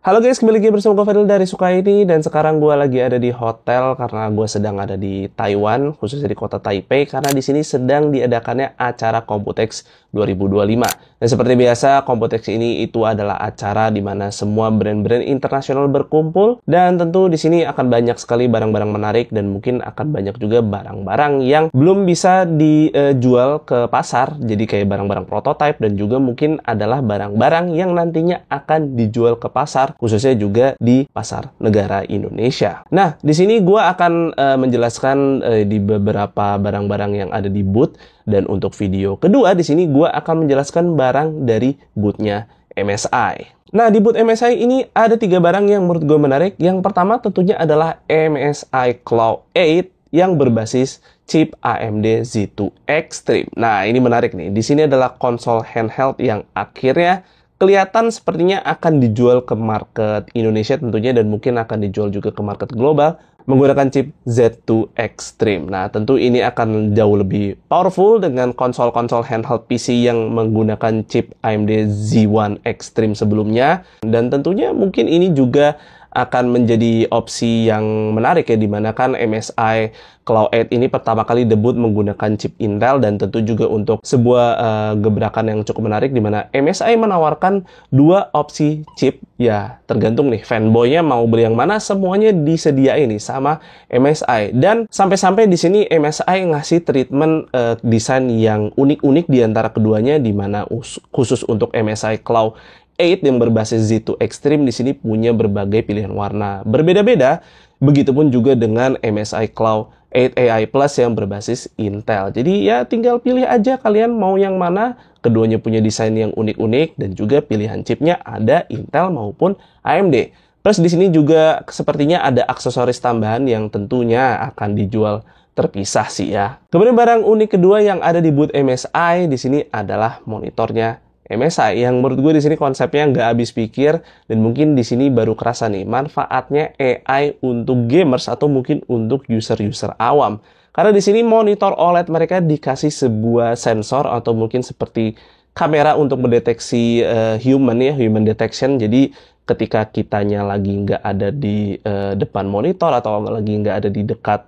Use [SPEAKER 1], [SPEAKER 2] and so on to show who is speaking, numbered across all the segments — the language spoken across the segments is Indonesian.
[SPEAKER 1] Halo guys, kembali lagi bersama gue Fadil dari Sukaini. Dan sekarang gue lagi ada di hotel karena gue sedang ada di Taiwan, khususnya di kota Taipei. Karena di sini sedang diadakannya acara Computex 2025. Dan seperti biasa, Computex ini itu adalah acara di mana semua brand-brand internasional berkumpul. Dan tentu di sini akan banyak sekali barang-barang menarik dan mungkin akan banyak juga barang-barang yang belum bisa dijual ke pasar. Jadi kayak barang-barang prototype dan juga mungkin adalah barang-barang yang nantinya akan dijual ke pasar, khususnya juga di pasar negara Indonesia. Nah, di sini gue akan menjelaskan di beberapa barang-barang yang ada di booth, dan untuk video kedua di sini gue akan menjelaskan barang dari booth-nya MSI. Nah, di booth MSI ini ada 3 barang yang menurut gue menarik. Yang pertama tentunya adalah MSI Cloud 8 yang berbasis chip AMD Z2 Extreme. Nah, ini menarik nih. Di sini adalah konsol handheld yang akhirnya kelihatan sepertinya akan dijual ke market Indonesia tentunya, dan mungkin akan dijual juga ke market global menggunakan chip Z2 Extreme. Nah, tentu ini akan jauh lebih powerful dengan konsol-konsol handheld PC yang menggunakan chip AMD Z1 Extreme sebelumnya. Dan tentunya mungkin ini juga akan menjadi opsi yang menarik ya, dimana kan MSI Cloud 8 ini pertama kali debut menggunakan chip Intel, dan tentu juga untuk sebuah gebrakan yang cukup menarik dimana MSI menawarkan 2 opsi chip. Ya, tergantung nih fanboynya mau beli yang mana, semuanya disediain nih sama MSI. Dan sampai-sampai di sini MSI ngasih treatment desain yang unik-unik di antara keduanya, dimana khusus untuk MSI Cloud 8 yang berbasis Z2 Extreme di sini punya berbagai pilihan warna berbeda-beda. Begitupun juga dengan MSI Cloud 8 AI Plus yang berbasis Intel. Jadi ya tinggal pilih aja kalian mau yang mana. Keduanya punya desain yang unik-unik dan juga pilihan chipnya ada Intel maupun AMD. Plus di sini juga sepertinya ada aksesoris tambahan yang tentunya akan dijual terpisah sih ya. Kemudian barang unik kedua yang ada di booth MSI di sini adalah monitornya MSI, yang menurut gue di sini konsepnya nggak habis pikir, dan mungkin di sini baru kerasa nih manfaatnya AI untuk gamers atau mungkin untuk user-user awam. Karena di sini monitor OLED mereka dikasih sebuah sensor atau mungkin seperti kamera untuk mendeteksi human detection. Jadi ketika kitanya lagi nggak ada di depan monitor atau lagi nggak ada di dekat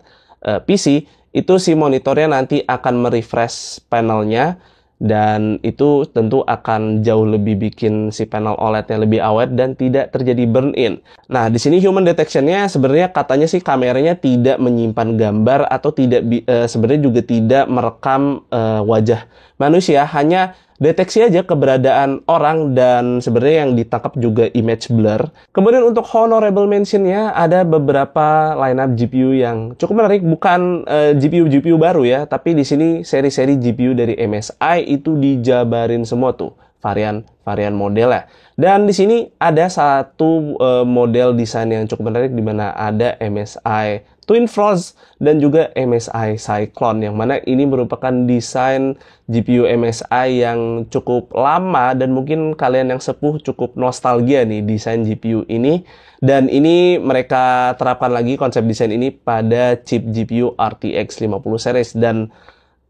[SPEAKER 1] PC, itu si monitornya nanti akan merefresh panelnya. Dan itu tentu akan jauh lebih bikin si panel OLED-nya lebih awet dan tidak terjadi burn-in. Nah, di sini human detection-nya sebenarnya katanya sih kameranya tidak menyimpan gambar atau tidak sebenarnya juga tidak merekam wajah manusia, hanya deteksi aja keberadaan orang, dan sebenarnya yang ditangkap juga image blur. Kemudian untuk honorable mention-nya ada beberapa lineup GPU yang cukup menarik, bukan GPU baru ya, tapi di sini seri-seri GPU dari MSI itu dijabarin semua tuh varian modelnya. Dan di sini ada satu model desain yang cukup menarik di mana ada MSI Twin Frost dan juga MSI Cyclone, yang mana ini merupakan desain GPU MSI yang cukup lama dan mungkin kalian yang sepuh cukup nostalgia nih desain GPU ini. Dan ini mereka terapkan lagi konsep desain ini pada chip GPU RTX 50 series, dan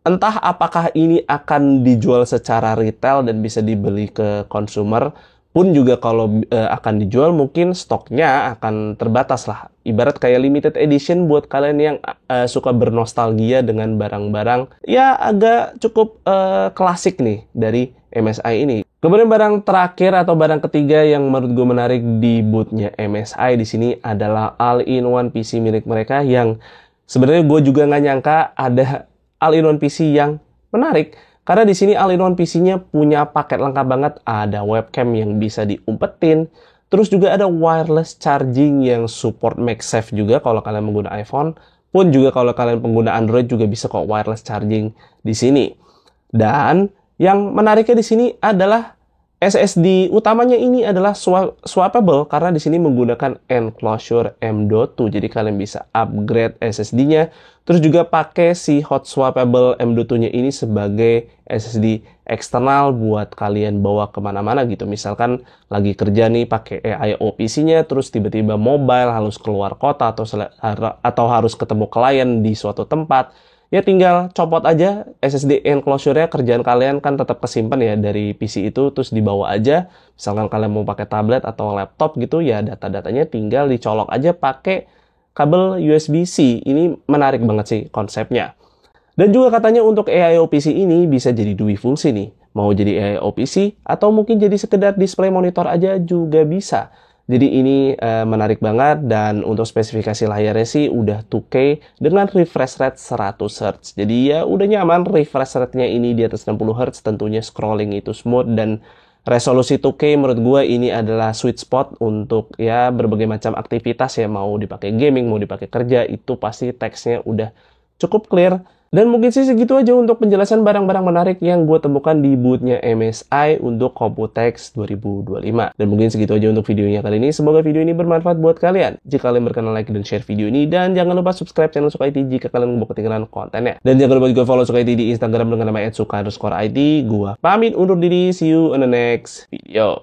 [SPEAKER 1] entah apakah ini akan dijual secara retail dan bisa dibeli ke consumer, pun juga kalau akan dijual mungkin stoknya akan terbatas lah. Ibarat kayak limited edition buat kalian yang suka bernostalgia dengan barang-barang ya agak cukup klasik nih dari MSI ini. Kemudian barang terakhir atau barang ketiga yang menurut gue menarik di booth-nya MSI di sini adalah all-in-one PC milik mereka, yang sebenarnya gue juga nggak nyangka ada all-in-one PC yang menarik. Karena di sini all-in-one PC-nya punya paket lengkap banget, ada webcam yang bisa diumpetin, terus juga ada wireless charging yang support MagSafe juga kalau kalian menggunakan iPhone, pun juga kalau kalian pengguna Android juga bisa kok wireless charging di sini. Dan yang menariknya di sini adalah SSD utamanya ini adalah swappable karena di sini menggunakan enclosure M.2, jadi kalian bisa upgrade SSD-nya. Terus juga pakai si hot swappable M.2-nya ini sebagai SSD eksternal buat kalian bawa kemana-mana gitu. Misalkan lagi kerja nih pakai AIO PC-nya, terus tiba-tiba mobile harus keluar kota atau harus ketemu klien di suatu tempat. Ya tinggal copot aja SSD enclosure-nya, kerjaan kalian kan tetap kesimpan ya dari PC itu, terus dibawa aja. Misalkan kalian mau pakai tablet atau laptop gitu, ya data-datanya tinggal dicolok aja pakai kabel USB-C. Ini menarik banget sih konsepnya. Dan juga katanya untuk AIO PC ini bisa jadi dui fungsi nih. Mau jadi AIO PC atau mungkin jadi sekedar display monitor aja juga bisa. Jadi ini menarik banget, dan untuk spesifikasi layarnya sih udah 2K dengan refresh rate 100Hz. Jadi ya udah nyaman, refresh rate-nya ini di atas 60Hz, tentunya scrolling itu smooth, dan resolusi 2K menurut gue ini adalah sweet spot untuk ya berbagai macam aktivitas ya, mau dipakai gaming, mau dipakai kerja, itu pasti teksnya udah cukup clear. Dan mungkin sih segitu aja untuk penjelasan barang-barang menarik yang gue temukan di booth-nya MSI untuk Computex 2025. Dan mungkin segitu aja untuk videonya kali ini. Semoga video ini bermanfaat buat kalian. Jika kalian berkenan, like dan share video ini. Dan jangan lupa subscribe channel Suka IT jika kalian mau ketinggalan kontennya. Dan jangan lupa juga follow Suka IT di Instagram dengan nama @suka_IT. Gua pamit undur diri. See you on the next video.